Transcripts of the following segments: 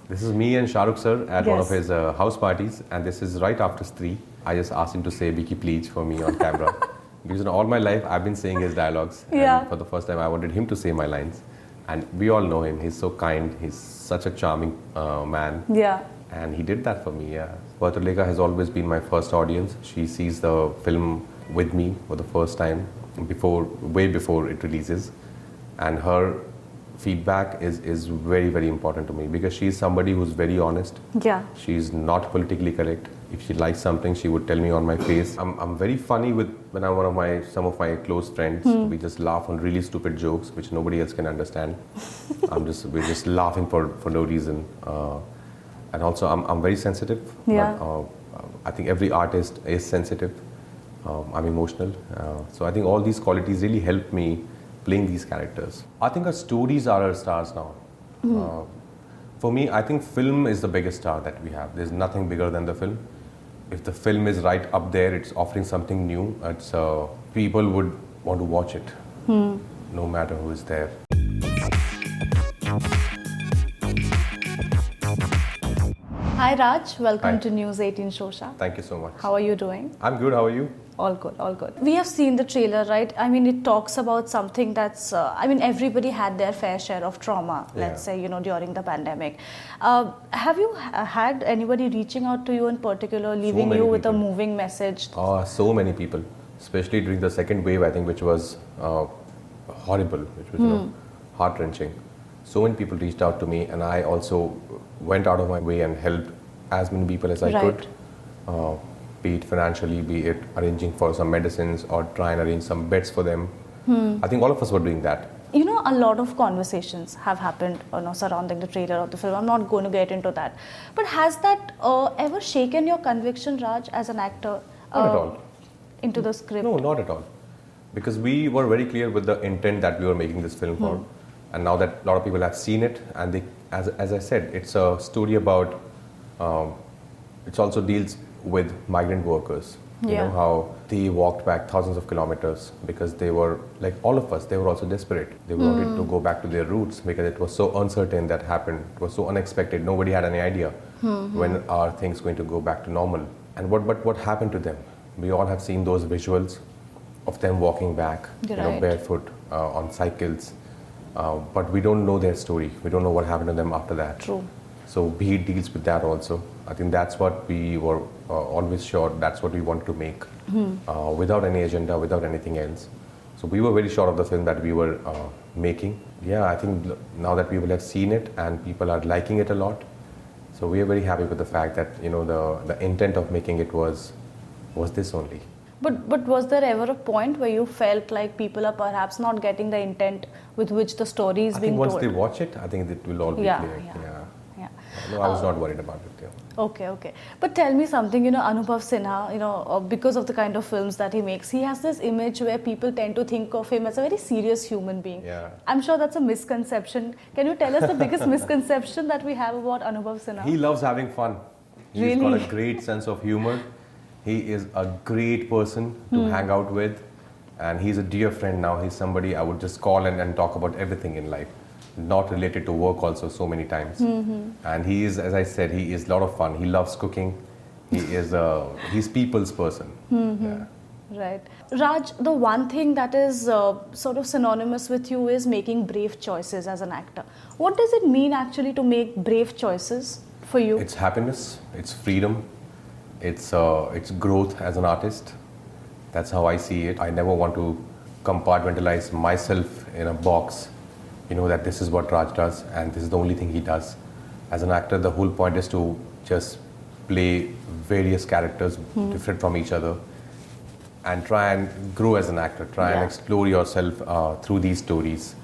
This is me and Shah Rukh sir at one of Yes. his house parties, and this is right after 3. I just asked him to say Vicky please for me on camera. Because all my life I've been saying his dialogues. Yeah. And for the first time I wanted him to say my lines. And we all know him. He's so kind. He's such a charming man. Yeah. And he did that for me, yeah. Patralekha has always been my first audience. She sees the film with me for the first time, way before it releases. And her feedback is very, very important to me because she's somebody who's very honest. Yeah. She's not politically correct. If she likes something, she would tell me on my face. I'm very funny when I'm some of my close friends. We just laugh on really stupid jokes, which nobody else can understand. We're just laughing for no reason. And also, I'm very sensitive. Yeah. But, I think every artist is sensitive. I'm emotional. So I think all these qualities really help me playing these characters. I think our stories are our stars now. For me, I think film is the biggest star that we have. There's nothing bigger than the film. If the film is right up there, it's offering something new. People would want to watch it, no matter who is there. Hi Raj, welcome Hi. to News 18 Showsha. Thank you so much. How are you doing? I'm good. How are you? All good, all good. We have seen the trailer, right? I mean, it talks about something that's, everybody had their fair share of trauma, let's say, during the pandemic. Have you had anybody reaching out to you in particular, leaving many you with a people. moving message? So many people, especially during the second wave, I think, which was horrible, which was heart-wrenching. So many people reached out to me, and I also went out of my way and helped as many people as I could. Be it financially, be it arranging for some medicines or try and arrange some beds for them. I think all of us were doing that. A lot of conversations have happened surrounding the trailer of the film. I'm not going to get into that. But has that ever shaken your conviction, Raj, as an actor? Not at all. Into the script? No, not at all. Because we were very clear with the intent that we were making this film for. And now that a lot of people have seen it, and they, as I said, it's a story about, it also deals with migrant workers. You know, how they walked back thousands of kilometers because they were, like all of us, they were also desperate. They wanted to go back to their roots because it was so uncertain that happened. It was so unexpected. Nobody had any idea when are things going to go back to normal. And what happened to them? We all have seen those visuals of them walking back, barefoot on cycles. But we don't know their story. We don't know what happened to them after that. True. So Bheed deals with that also. I think that's what we were always sure, that's what we wanted to make, without any agenda, without anything else. So we were very sure of the film that we were making. Yeah, I think now that people have seen it and people are liking it a lot, so we are very happy with the fact that, the intent of making it was this only. But was there ever a point where you felt like people are perhaps not getting the intent with which the story is being told? I think once they watch it, I think it will all be clear. Yeah. No, I was not worried about it. Yeah. Okay. But tell me something, Anubhav Sinha, because of the kind of films that he makes, he has this image where people tend to think of him as a very serious human being. Yeah. I'm sure that's a misconception. Can you tell us the biggest misconception that we have about Anubhav Sinha? He loves having fun. He's got a great sense of humor. He is a great person to hang out with, and he's a dear friend now. He's somebody I would just call and talk about everything in life, not related to work also so many times. And he is, as I said, he is a lot of fun. He loves cooking. He's people's person. Yeah. Right. Raj, the one thing that is sort of synonymous with you is making brave choices as an actor. What does it mean actually to make brave choices for you? It's happiness, it's freedom, it's growth as an artist. That's how I see it. I never want to compartmentalize myself in a box, that this is what Raj does and this is the only thing he does. As an actor, the whole point is to just play various characters different from each other and try and grow as an actor, try and explore yourself through these stories.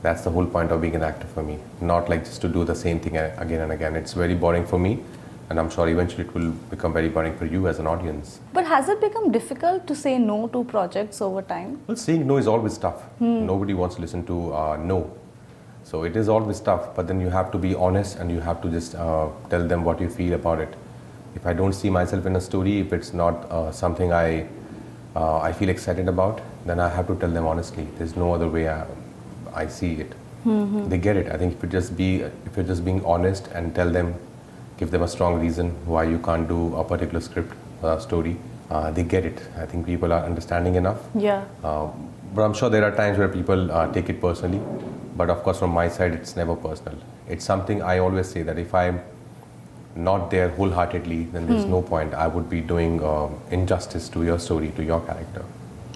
That's the whole point of being an actor for me. Not like just to do the same thing again and again. It's very boring for me, and I'm sure eventually it will become very boring for you as an audience. But has it become difficult to say no to projects over time? Well, saying no is always tough. Nobody wants to listen to no. So it is always tough, but then you have to be honest and you have to just tell them what you feel about it. If I don't see myself in a story, if it's not something I feel excited about, then I have to tell them honestly. There's no other way I see it. They get it. I think if you're just being honest and give them a strong reason why you can't do a particular script story, they get it. I think people are understanding enough. Yeah. But I'm sure there are times where people take it personally. But of course, from my side, it's never personal. It's something I always say that if I'm not there wholeheartedly, then there's no point. I would be doing injustice to your story, to your character.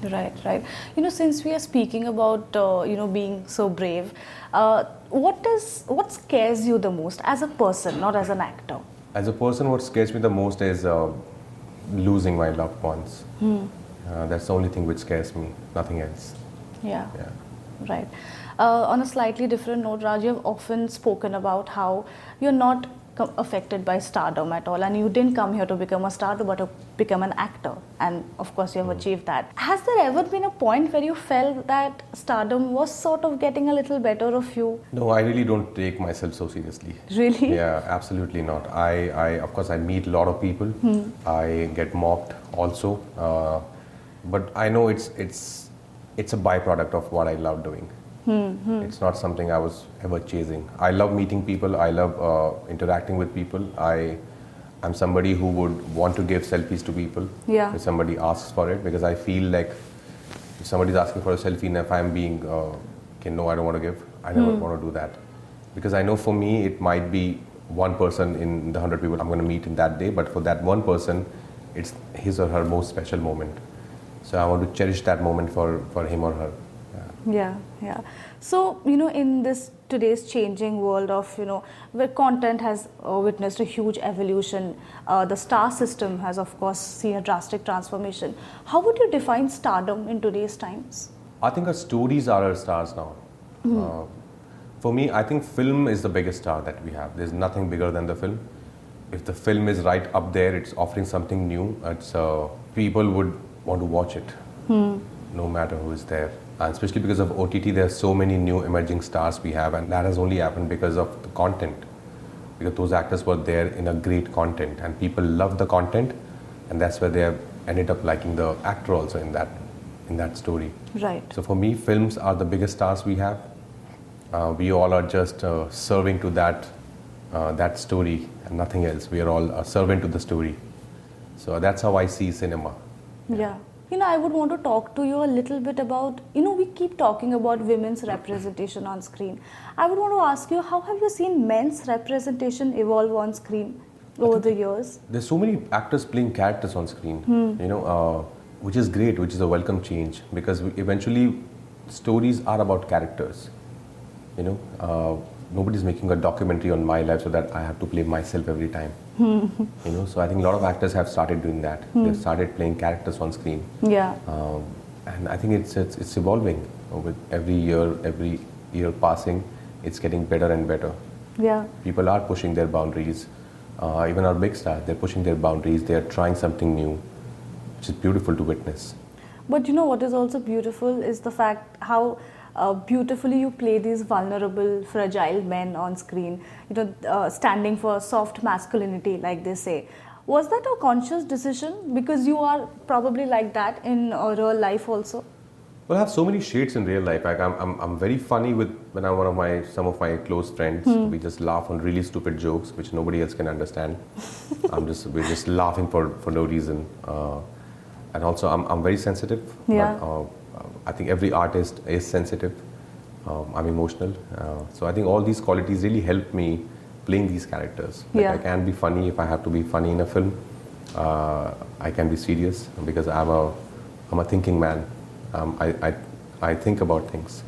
Right. Since we are speaking about being so brave, what scares you the most as a person, not as an actor? As a person, what scares me the most is losing my loved ones. That's the only thing which scares me, nothing else. Yeah. Right. On a slightly different note, Raj, you have often spoken about how you're not affected by stardom at all, and you didn't come here to become a star but to become an actor, and of course you have achieved that. Has there ever been a point where you felt that stardom was sort of getting a little better of you? No, I really don't take myself so seriously. Really? Yeah, absolutely not. I of course I meet a lot of people. I get mocked also, but I know it's a byproduct of what I love doing. It's not something I was ever chasing. I love meeting people. I love interacting with people. I'm somebody who would want to give selfies to people if somebody asks for it, because I feel like if somebody's asking for a selfie and if I'm being, no, I don't want to give, I never want to do that. Because I know for me, it might be one person in the 100 people I'm going to meet in that day, but for that one person, it's his or her most special moment. So I want to cherish that moment for him or her. Yeah. So, in this today's changing world of, where content has witnessed a huge evolution, the star system has, of course, seen a drastic transformation. How would you define stardom in today's times? I think our stories are our stars now. For me, I think film is the biggest star that we have. There's nothing bigger than the film. If the film is right up there, it's offering something new. People would want to watch it, no matter who is there. And especially because of OTT, there are so many new emerging stars we have, and that has only happened because of the content. Because those actors were there in a great content, and people love the content, and that's where they have ended up liking the actor also in that story. Right. So for me, films are the biggest stars we have. We all are just serving to that story and nothing else. We are all a servant to the story. So that's how I see cinema. Yeah. I would want to talk to you a little bit about, we keep talking about women's representation on screen. I would want to ask you, how have you seen men's representation evolve on screen over the years? There's so many actors playing characters on screen, which is great, which is a welcome change, because eventually stories are about characters. Nobody's making a documentary on my life so that I have to play myself every time. So I think a lot of actors have started doing that. They've started playing characters on screen. Yeah. And I think it's evolving with every year passing. It's getting better and better. Yeah. People are pushing their boundaries. Even our big stars, they're pushing their boundaries. They are trying something new, which is beautiful to witness. But what is also beautiful is the fact how beautifully you play these vulnerable, fragile men on screen, standing for soft masculinity, like they say. Was that a conscious decision? Because you are probably like that in real life also. Well, I have so many shades in real life. Like I'm very funny when I'm some of my close friends. We just laugh on really stupid jokes, which nobody else can understand. We're just laughing for no reason. And also, I'm very sensitive. Yeah. But, I think every artist is sensitive. I'm emotional. So I think all these qualities really help me playing these characters. I can be funny if I have to be funny in a film. I can be serious because I'm a thinking man. I think about things.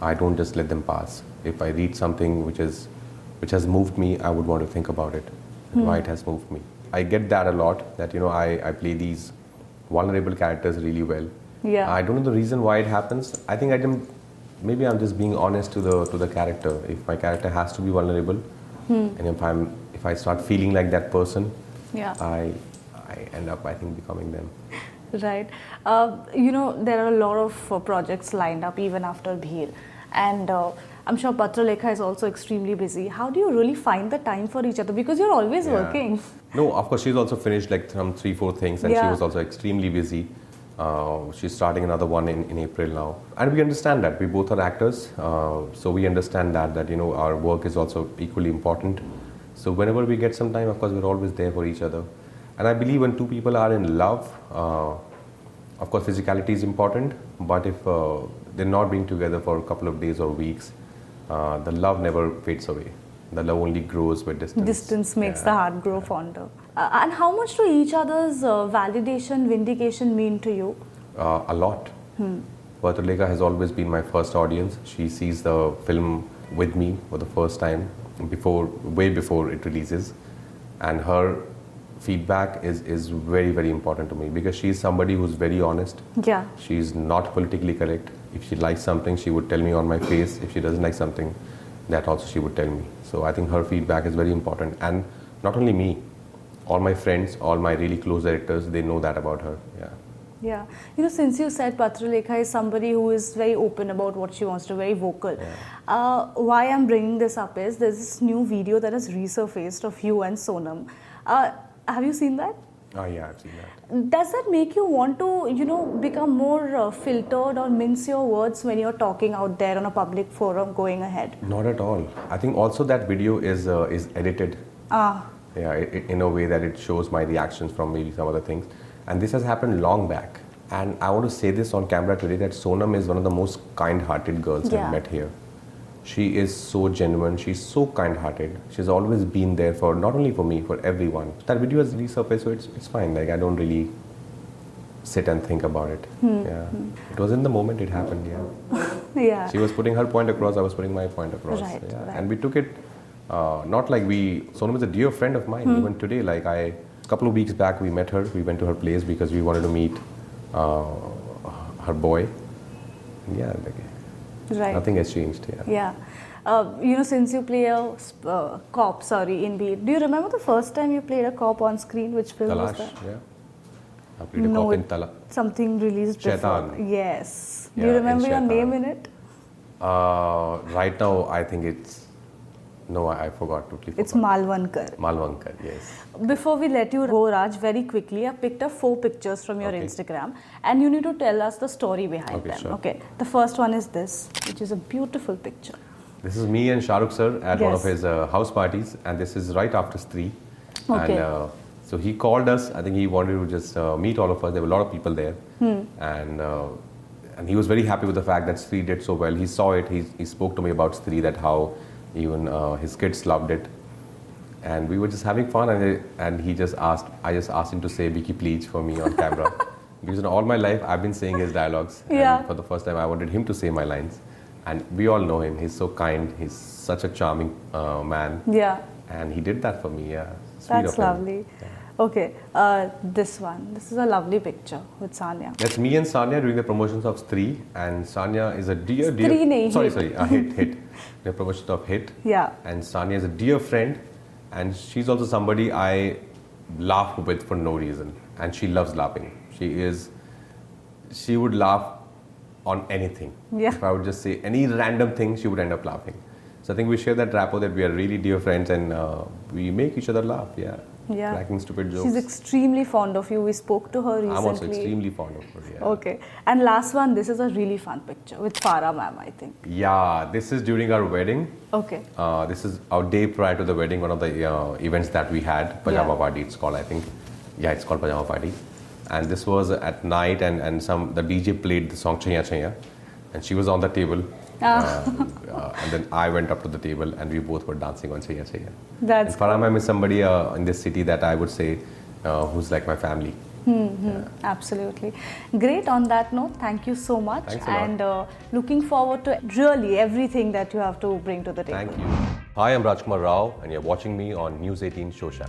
I don't just let them pass. If I read something which has moved me, I would want to think about it and why it has moved me. I get that a lot. That I play these vulnerable characters really well. Yeah. I don't know the reason why it happens. I think maybe I'm just being honest to the character. If my character has to be vulnerable, and if I start feeling like that person, I end up, I think, becoming them. Right. There are a lot of projects lined up even after Bheed, and I'm sure Patralekha is also extremely busy. How do you really find the time for each other? Because you're always working. No, of course, she's also finished like some 3-4 things, and she was also extremely busy. She's starting another one in April now. And we understand that. We both are actors. So we understand that our work is also equally important. So whenever we get some time, of course, we're always there for each other. And I believe when two people are in love, of course, physicality is important. But if they're not being together for a couple of days or weeks, the love never fades away. The love only grows with distance. Distance makes the heart grow fonder. And how much do each other's validation, vindication mean to you? A lot. Patralekha has always been my first audience. She sees the film with me for the first time, way before it releases. And her feedback is very, very important to me because she's somebody who's very honest. Yeah. She's not politically correct. If she likes something, she would tell me on my face. If she doesn't like something, that also she would tell me. So I think her feedback is very important. And not only me, all my friends, all my really close directors, they know that about her. Yeah. Yeah. Since you said Patralekha is somebody who is very open about what she wants to do, very vocal. Yeah. Why I'm bringing this up is there's this new video that has resurfaced of you and Sonam. Have you seen that? Oh yeah, I've seen that. Does that make you want to, become more filtered or mince your words when you're talking out there on a public forum going ahead? Not at all. I think also that video is edited. Yeah, in a way that it shows my reactions from maybe some other things. And this has happened long back. And I want to say this on camera today that Sonam is one of the most kind-hearted girls I've met here. She is so genuine, she's so kind-hearted. She's always been there for, not only for me, for everyone. That video has resurfaced, so it's fine. Like, I don't really sit and think about it. Yeah. It was in the moment it happened, Yeah. She was putting her point across, I was putting my point across. Right. And we took it, not like Sonam is a dear friend of mine, even today. Like, a couple of weeks back, we met her, we went to her place because we wanted to meet her boy. Yeah, nothing has changed. Yeah. Since you play a cop, in Bheed, do you remember the first time you played a cop on screen? Which film was that? Yeah. I played a cop in Tala. Something released Shaitan. before. Yes. Do you remember your name in it? Right now, I think it's... No, I forgot. Totally forgot. It's Malvankar. Malvankar, yes. Before we let you go, Raj, very quickly, I picked up 4 pictures from your Instagram and you need to tell us the story behind them. Sure. Okay. The first one is this, which is a beautiful picture. This is me and Shah Rukh sir at one of his house parties, and this is right after Stree. Okay. And so he called us. I think he wanted to just meet all of us. There were a lot of people there. And he was very happy with the fact that Stree did so well. He saw it. He spoke to me about Stree, that how even his kids loved it. And we were just having fun, and I just asked him to say Vicky please for me on camera. Because all my life I've been saying his dialogues. Yeah. And for the first time I wanted him to say my lines. And we all know him. He's so kind. He's such a charming man. Yeah. And he did that for me. Yeah. Sweet That's lovely. Yeah. Okay. This one. This is a lovely picture with Sanya. That's me and Sanya during the promotions of Stree. And Sanya is a dear... Hit. The promotions of Hit. Yeah. And Sanya is a dear friend. And she's also somebody I laugh with for no reason. And she loves laughing. She would laugh on anything. Yeah. If I would just say any random thing, she would end up laughing. So I think we share that rapport that we are really dear friends and we make each other laugh. Yeah. Cracking stupid jokes. She's extremely fond of you. We spoke to her recently. I'm also extremely fond of her. Yeah. Okay. And last one, this is a really fun picture with Farah ma'am, I think. Yeah, this is during our wedding. Okay. This is our day prior to the wedding, one of the events that we had, Pajama Party it's called, I think. Yeah, it's called Pajama Party. And this was at night and the DJ played the song Chaiya Chaiya. And she was on the table. And then I went up to the table and we both were dancing on Chaiya Chaiya. That's Farah ma'am is somebody in this city that I would say who's like my family. Absolutely. Great. On that note, thank you so much. Thanks a lot. And looking forward to really everything that you have to bring to the table. Thank you. Hi, I'm Rajkummar Rao and you're watching me on News 18 Showsha.